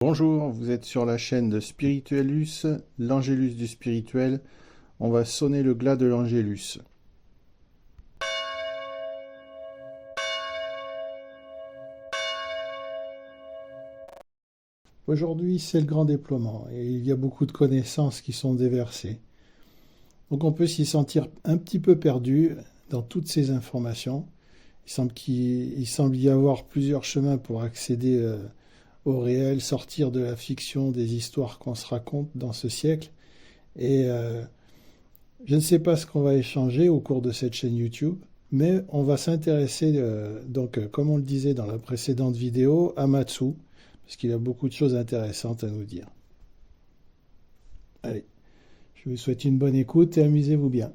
Bonjour, vous êtes sur la chaîne de Spirituelus, l'Angélus du spirituel. On va sonner le glas de l'Angélus. Aujourd'hui, c'est le grand déploiement et il y a beaucoup de connaissances qui sont déversées. Donc on peut s'y sentir un petit peu perdu dans toutes ces informations. Il semble y avoir plusieurs chemins pour accéder au réel, sortir de la fiction des histoires qu'on se raconte dans ce siècle. Et je ne sais pas ce qu'on va échanger au cours de cette chaîne YouTube, mais on va s'intéresser, comme on le disait dans la précédente vidéo, à Matsu, parce qu'il a beaucoup de choses intéressantes à nous dire. Allez, je vous souhaite une bonne écoute et amusez-vous bien.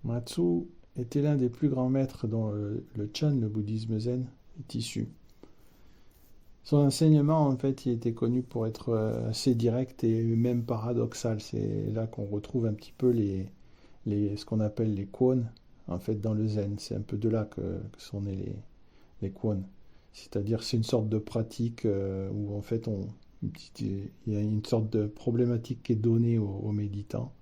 Matsu était l'un des plus grands maîtres dont le Chan, le bouddhisme zen, est issu. Son enseignement, en fait, il était connu pour être assez direct et même paradoxal. C'est là qu'on retrouve un petit peu ce qu'on appelle les kwon, en fait, dans le zen. C'est un peu de là que sont nés les kwon. C'est-à-dire, c'est une sorte de pratique où, en fait, il y a une sorte de problématique qui est donnée aux méditants.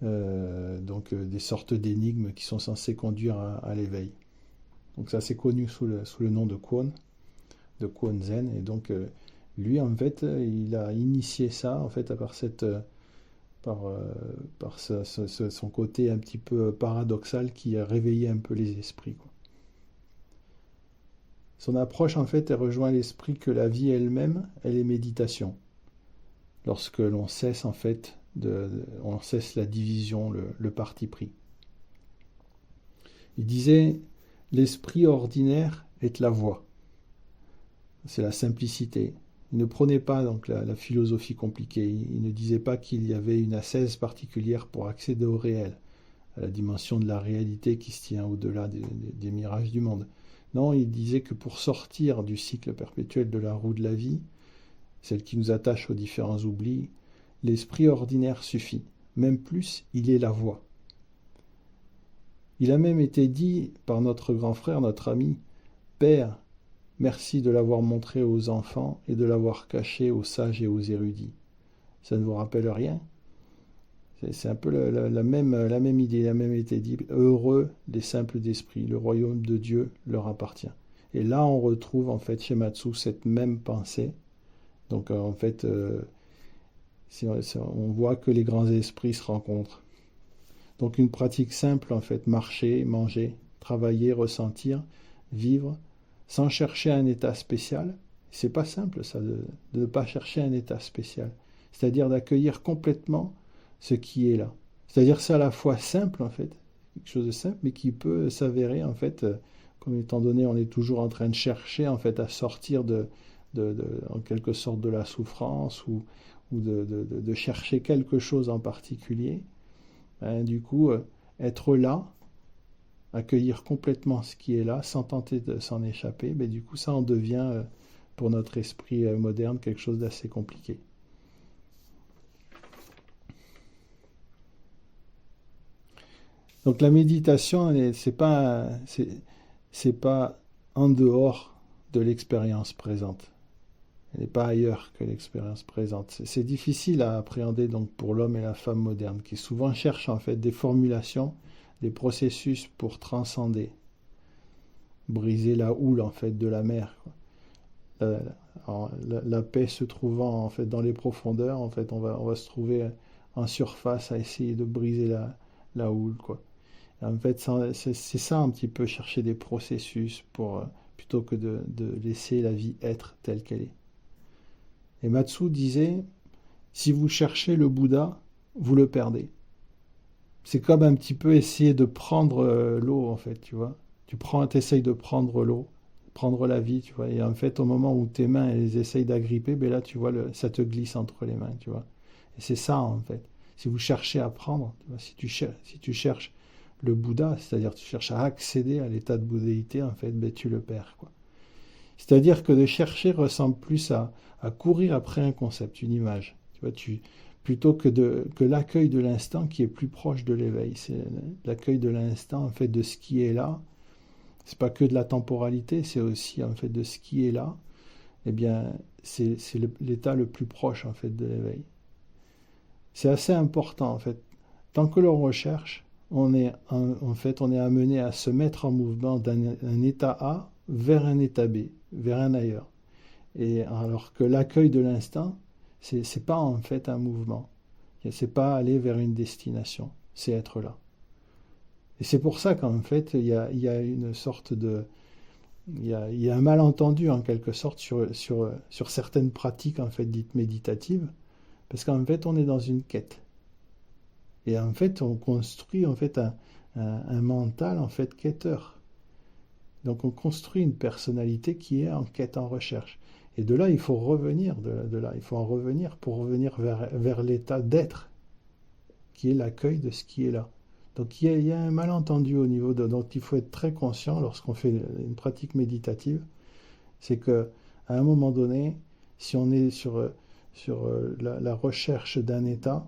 Des sortes d'énigmes qui sont censées conduire à l'éveil. Donc ça, c'est connu sous le nom de kwon zen. Et donc, lui, en fait, il a initié ça, en fait, par son côté un petit peu paradoxal qui a réveillé un peu les esprits, quoi. Son approche, en fait, elle rejoint l'esprit que la vie elle-même, elle est méditation. Lorsque l'on cesse, en fait, on cesse la division, le parti pris. Il disait, l'esprit ordinaire est la voie. C'est la simplicité. Il ne prenait pas donc la philosophie compliquée. Il ne disait pas qu'il y avait une ascèse particulière pour accéder au réel, à la dimension de la réalité qui se tient au-delà des mirages du monde. Non, il disait que pour sortir du cycle perpétuel de la roue de la vie, celle qui nous attache aux différents oublis, l'esprit ordinaire suffit. Même plus, il est la voie. Il a même été dit par notre grand frère, notre ami, Père, merci de l'avoir montré aux enfants et de l'avoir caché aux sages et aux érudits. Ça ne vous rappelle rien? C'est un peu la même idée, il a même été dit, heureux les simples d'esprit, le royaume de Dieu leur appartient. Et là, on retrouve en fait chez Matsu cette même pensée. Donc en fait, on voit que les grands esprits se rencontrent. Donc une pratique simple en fait, marcher, manger, travailler, ressentir, vivre, sans chercher un état spécial. C'est pas simple ça, de ne pas chercher un état spécial. C'est-à-dire d'accueillir complètement ce qui est là. C'est-à-dire c'est à la fois simple en fait, quelque chose de simple, mais qui peut s'avérer en fait, comme étant donné on est toujours en train de chercher en fait à sortir en quelque sorte de la souffrance ou de chercher quelque chose en particulier. Du coup, être là, accueillir complètement ce qui est là, sans tenter de s'en échapper, mais du coup, ça en devient, pour notre esprit moderne, quelque chose d'assez compliqué. Donc la méditation, c'est pas en dehors de l'expérience présente. Elle n'est pas ailleurs que l'expérience présente. C'est difficile à appréhender donc pour l'homme et la femme moderne, qui souvent cherchent en fait des formulations, des processus pour transcender, briser la houle en fait de la mer, quoi. La paix se trouvant en fait dans les profondeurs, en fait on va se trouver en surface à essayer de briser la houle, quoi. Et en fait c'est ça un petit peu, chercher des processus pour plutôt que de laisser la vie être telle qu'elle est. Et Matsu disait, si vous cherchez le Bouddha, vous le perdez. C'est comme un petit peu essayer de prendre l'eau, en fait, tu vois. T'essayes de prendre l'eau, prendre la vie, tu vois. Et en fait, au moment où tes mains, elles essayent d'agripper, ben là, tu vois, ça te glisse entre les mains, tu vois. Et c'est ça, en fait. Si vous cherchez à prendre, tu vois, si tu cherches le Bouddha, c'est-à-dire tu cherches à accéder à l'état de bouddhéité, en fait, ben tu le perds, quoi. C'est-à-dire que de chercher ressemble plus à courir après un concept, une image. Tu vois, plutôt que l'accueil de l'instant qui est plus proche de l'éveil. C'est l'accueil de l'instant, en fait, de ce qui est là. C'est pas que de la temporalité, c'est aussi, en fait, de ce qui est là. Eh bien, c'est l'état le plus proche, en fait, de l'éveil. C'est assez important, en fait. Tant que l'on recherche, en fait, on est amené à se mettre en mouvement d'un état A vers un état B, vers un ailleurs. Et alors que l'accueil de l'instant, c'est pas en fait un mouvement. C'est pas aller vers une destination, c'est être là. Et c'est pour ça qu'en fait, il y a une sorte de... il y a un malentendu en quelque sorte sur certaines pratiques en fait dites méditatives, parce qu'en fait, on est dans une quête. Et en fait, on construit en fait un mental en fait quêteur. Donc on construit une personnalité qui est en quête, en recherche. Et de là, il faut revenir, de là, il faut en revenir pour revenir vers l'état d'être, qui est l'accueil de ce qui est là. Donc il y a un malentendu au niveau de... Donc il faut être très conscient lorsqu'on fait une pratique méditative, c'est que à un moment donné, si on est sur la recherche d'un état,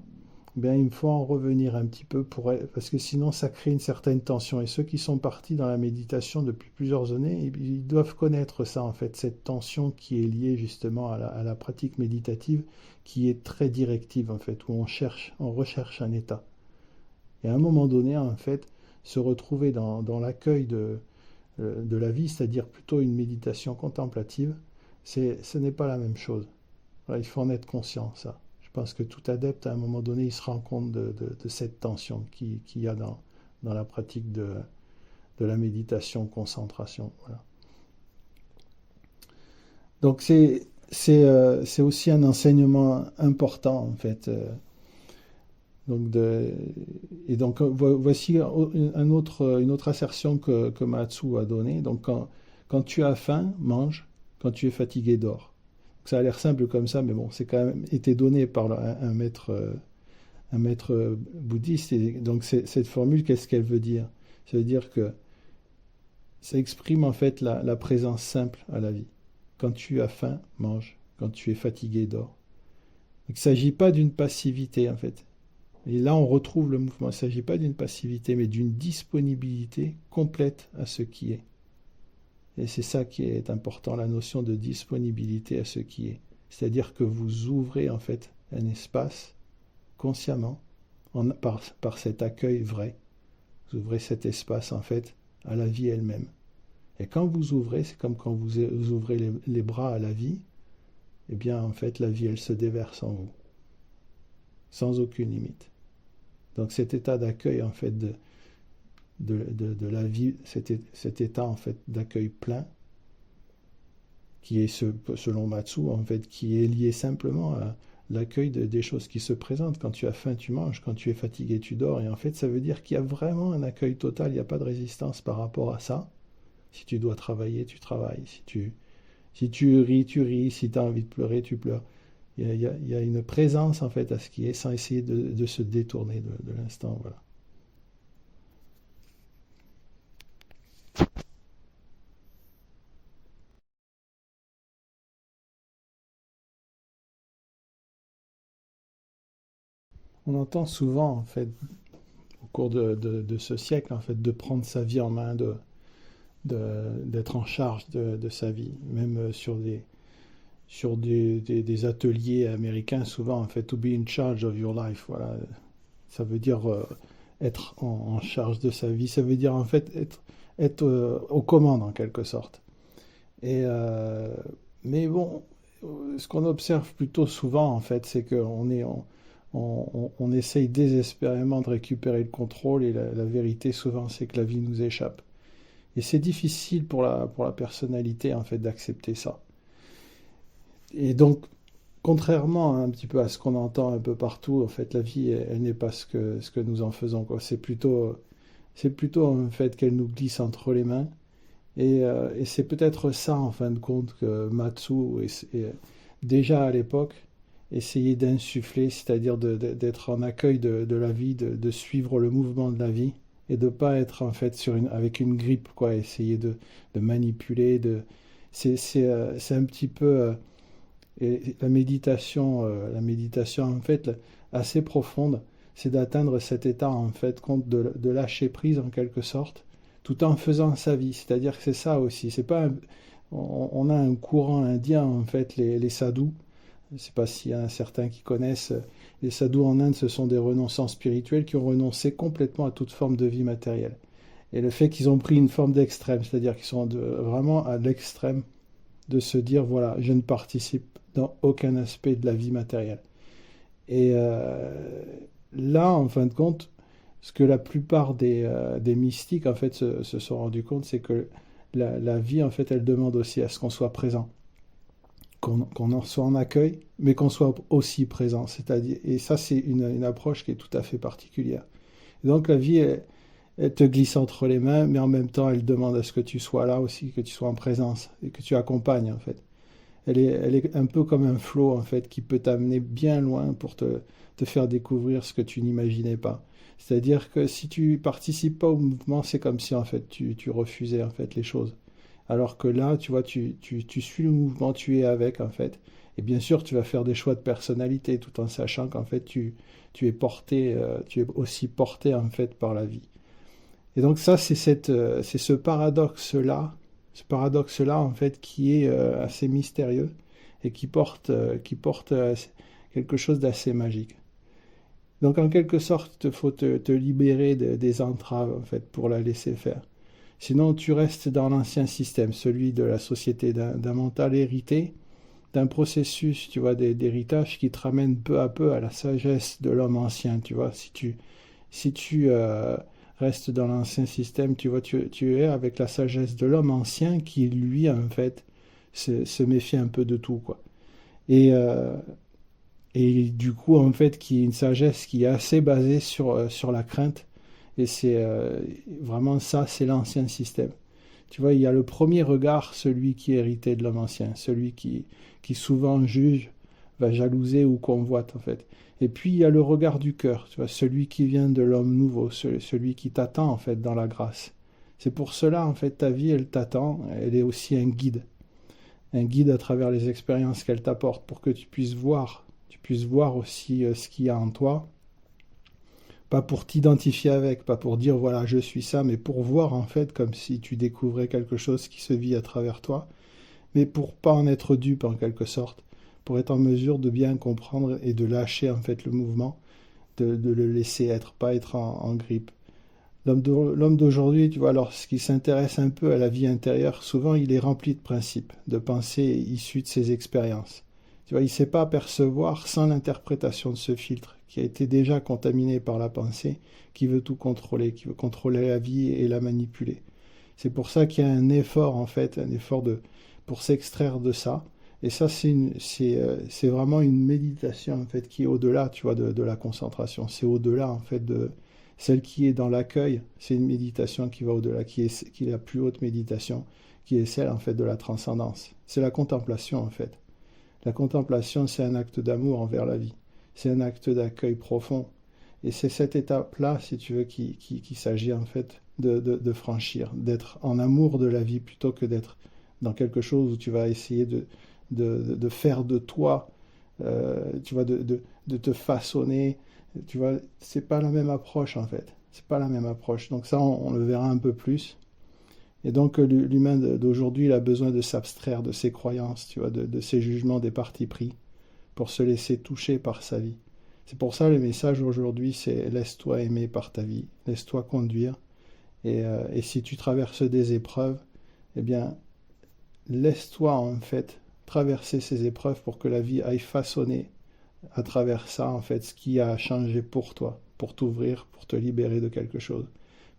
bien, il faut en revenir un petit peu parce que sinon ça crée une certaine tension. Et ceux qui sont partis dans la méditation depuis plusieurs années, ils doivent connaître ça en fait, cette tension qui est liée justement à la pratique méditative, qui est très directive en fait, où on recherche un état. Et à un moment donné, en fait, se retrouver dans l'accueil de la vie, c'est-à-dire plutôt une méditation contemplative, ce n'est pas la même chose. Voilà, il faut en être conscient, ça. Je pense que tout adepte, à un moment donné, il se rend compte de cette tension qu'il y a dans la pratique de la méditation, concentration. Voilà. Donc c'est aussi un enseignement important, en fait. Et donc voici une autre assertion que Matsu a donnée. Donc quand tu as faim, mange. Quand tu es fatigué, dors. Ça a l'air simple comme ça, mais bon, c'est quand même été donné par un maître bouddhiste. Et donc cette formule, qu'est-ce qu'elle veut dire? Ça veut dire que ça exprime en fait la présence simple à la vie. Quand tu as faim, mange. Quand tu es fatigué, dors. Il ne s'agit pas d'une passivité en fait. Et là, on retrouve le mouvement. Il ne s'agit pas d'une passivité, mais d'une disponibilité complète à ce qui est. Et c'est ça qui est important, la notion de disponibilité à ce qui est. C'est-à-dire que vous ouvrez en fait un espace consciemment par cet accueil vrai. Vous ouvrez cet espace en fait à la vie elle-même. Et quand vous ouvrez, c'est comme quand vous ouvrez les bras à la vie, eh bien en fait la vie elle se déverse en vous, sans aucune limite. Donc cet état d'accueil en fait de la vie, cet état en fait d'accueil plein, qui est selon Matsu en fait, qui est lié simplement à l'accueil des choses qui se présentent. Quand tu as faim, tu manges. Quand tu es fatigué, tu dors. Et en fait, ça veut dire qu'il y a vraiment un accueil total. Il n'y a pas de résistance par rapport à ça. Si tu dois travailler, tu travailles. Si tu ris, tu ris. Si tu as envie de pleurer, tu pleures. Il y a une présence en fait à ce qui est, sans essayer de se détourner de l'instant. Voilà. On entend souvent en fait au cours de ce siècle en fait de prendre sa vie en main, d'être en charge de sa vie, même sur des ateliers américains souvent en fait to be in charge of your life. Voilà, ça veut dire être en charge de sa vie. Ça veut dire en fait être aux commandes en quelque sorte. Et mais bon, ce qu'on observe plutôt souvent en fait, c'est qu'on est on essaye désespérément de récupérer le contrôle et la vérité souvent c'est que la vie nous échappe. Et c'est difficile pour la personnalité en fait d'accepter ça. Et donc, contrairement un petit peu à ce qu'on entend un peu partout, en fait, la vie, elle n'est pas ce que nous en faisons, quoi. C'est plutôt en fait qu'elle nous glisse entre les mains. Et c'est peut-être ça, en fin de compte, que Matsu, déjà à l'époque, essayait d'insuffler, c'est-à-dire d'être en accueil de la vie, de suivre le mouvement de la vie, et de ne pas être en fait avec une grippe, quoi, essayer de manipuler. C'est un petit peu... et la méditation, en fait, assez profonde, c'est d'atteindre cet état en fait compte de lâcher prise en quelque sorte, tout en faisant sa vie. C'est-à-dire que c'est ça aussi. C'est pas on a un courant indien en fait, les sadhus. Je ne sais pas s'il y a certains qui connaissent. Les sadhus en Inde, ce sont des renonçants spirituels qui ont renoncé complètement à toute forme de vie matérielle. Et le fait qu'ils ont pris une forme d'extrême, c'est-à-dire qu'ils sont vraiment à l'extrême de se dire, voilà, je ne participe dans aucun aspect de la vie matérielle. Et là, en fin de compte, ce que la plupart des mystiques, en fait, se sont rendus compte, c'est que la vie, en fait, elle demande aussi à ce qu'on soit présent, qu'on en soit en accueil, mais qu'on soit aussi présent. C'est-à-dire, et ça, c'est une approche qui est tout à fait particulière. Et donc, la vie, elle te glisse entre les mains, mais en même temps, elle demande à ce que tu sois là aussi, que tu sois en présence et que tu accompagnes, en fait. Elle est un peu comme un flot, en fait, qui peut t'amener bien loin pour te faire découvrir ce que tu n'imaginais pas. C'est-à-dire que si tu participes pas au mouvement, c'est comme si, en fait, tu refusais, en fait, les choses. Alors que là, tu vois, tu suis le mouvement, tu es avec, en fait. Et bien sûr, tu vas faire des choix de personnalité, tout en sachant qu'en fait, tu es porté, tu es aussi porté, en fait, par la vie. Et donc ça, c'est ce paradoxe-là, en fait, qui est assez mystérieux et qui porte quelque chose d'assez magique. Donc en quelque sorte, il faut te libérer des entraves, en fait, pour la laisser faire. Sinon, tu restes dans l'ancien système, celui de la société, d'un mental hérité, d'un processus, tu vois, d'héritage qui te ramène peu à peu à la sagesse de l'homme ancien, tu vois. Si tu restes dans l'ancien système, tu vois, tu es avec la sagesse de l'homme ancien qui, lui, en fait, se méfie un peu de tout, quoi. Et, euh, et du coup, en fait, qui est une sagesse qui est assez basée sur la crainte. Et c'est vraiment ça, c'est l'ancien système. Tu vois, il y a le premier regard, celui qui est hérité de l'homme ancien, celui qui souvent juge, va jalouser ou convoite, en fait. Et puis, il y a le regard du cœur, tu vois, celui qui vient de l'homme nouveau, celui qui t'attend, en fait, dans la grâce. C'est pour cela, en fait, ta vie, elle t'attend, elle est aussi un guide à travers les expériences qu'elle t'apporte pour que tu puisses voir aussi ce qu'il y a en toi, pas pour t'identifier avec, pas pour dire voilà je suis ça, mais pour voir en fait comme si tu découvrais quelque chose qui se vit à travers toi, mais pour pas en être dupe en quelque sorte, pour être en mesure de bien comprendre et de lâcher en fait le mouvement, de le laisser être, pas être en grippe. L'homme d'aujourd'hui, tu vois, lorsqu'il s'intéresse un peu à la vie intérieure, souvent il est rempli de principes, de pensées issues de ses expériences. Tu vois, il ne sait pas percevoir sans l'interprétation de ce filtre qui a été déjà contaminé par la pensée, qui veut tout contrôler, qui veut contrôler la vie et la manipuler. C'est pour ça qu'il y a un effort, en fait, pour s'extraire de ça. Et ça, c'est vraiment une méditation, en fait, qui est au-delà, tu vois, de la concentration. C'est au-delà, en fait, de celle qui est dans l'accueil. C'est une méditation qui va au-delà, qui est la plus haute méditation, qui est celle, en fait, de la transcendance. C'est la contemplation, en fait. La contemplation, c'est un acte d'amour envers la vie. C'est un acte d'accueil profond. Et c'est cette étape-là, si tu veux, qu'il s'agit en fait de franchir, d'être en amour de la vie plutôt que d'être dans quelque chose où tu vas essayer de faire de toi, tu vois, de te façonner. Tu vois, c'est pas la même approche en fait. C'est pas la même approche. Donc ça, on le verra un peu plus. Et donc l'humain d'aujourd'hui, il a besoin de s'abstraire de ses croyances, tu vois, de ses jugements, des partis pris, pour se laisser toucher par sa vie. C'est pour ça le message aujourd'hui, c'est laisse-toi aimer par ta vie, laisse-toi conduire. Et si tu traverses des épreuves, eh bien, laisse-toi en fait traverser ces épreuves pour que la vie aille façonner à travers ça en fait ce qui a changé pour toi, pour t'ouvrir, pour te libérer de quelque chose.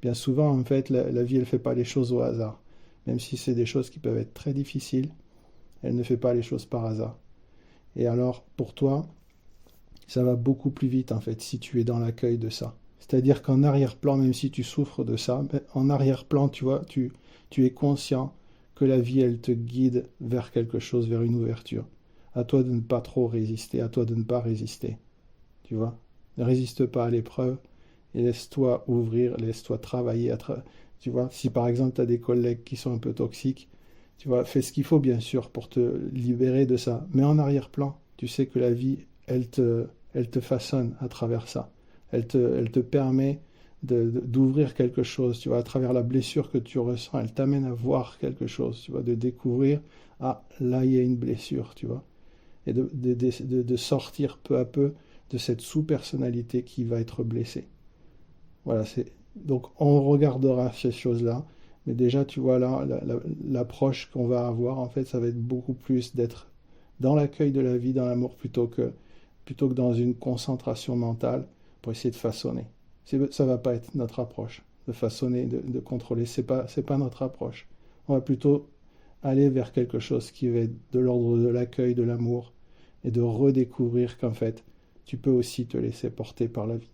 Bien souvent en fait la vie elle fait pas les choses au hasard, même si c'est des choses qui peuvent être très difficiles, elle ne fait pas les choses par hasard. Et alors pour toi, ça va beaucoup plus vite en fait si tu es dans l'accueil de ça. C'est-à-dire qu'en arrière-plan, même si tu souffres de ça, en arrière-plan, tu vois, tu es conscient que la vie, elle te guide vers quelque chose, vers une ouverture. À toi de ne pas trop résister, à toi de ne pas résister. Tu vois? Ne résiste pas à l'épreuve et laisse-toi ouvrir, laisse-toi travailler. Tu vois? Si par exemple tu as des collègues qui sont un peu toxiques, tu vois, fais ce qu'il faut bien sûr pour te libérer de ça. Mais en arrière-plan, tu sais que la vie, elle te façonne à travers ça. Elle te permet d'ouvrir quelque chose, tu vois, à travers la blessure que tu ressens, elle t'amène à voir quelque chose, tu vois, de découvrir, ah, là, il y a une blessure, tu vois, et de sortir peu à peu de cette sous-personnalité qui va être blessée. Voilà, donc on regardera ces choses-là, mais déjà, tu vois, là, l'approche qu'on va avoir, en fait, ça va être beaucoup plus d'être dans l'accueil de la vie, dans l'amour, plutôt que dans une concentration mentale pour essayer de façonner. Ça va pas être notre approche, de façonner, de contrôler. C'est pas notre approche. On va plutôt aller vers quelque chose qui va être de l'ordre de l'accueil, de l'amour, et de redécouvrir qu'en fait, tu peux aussi te laisser porter par la vie.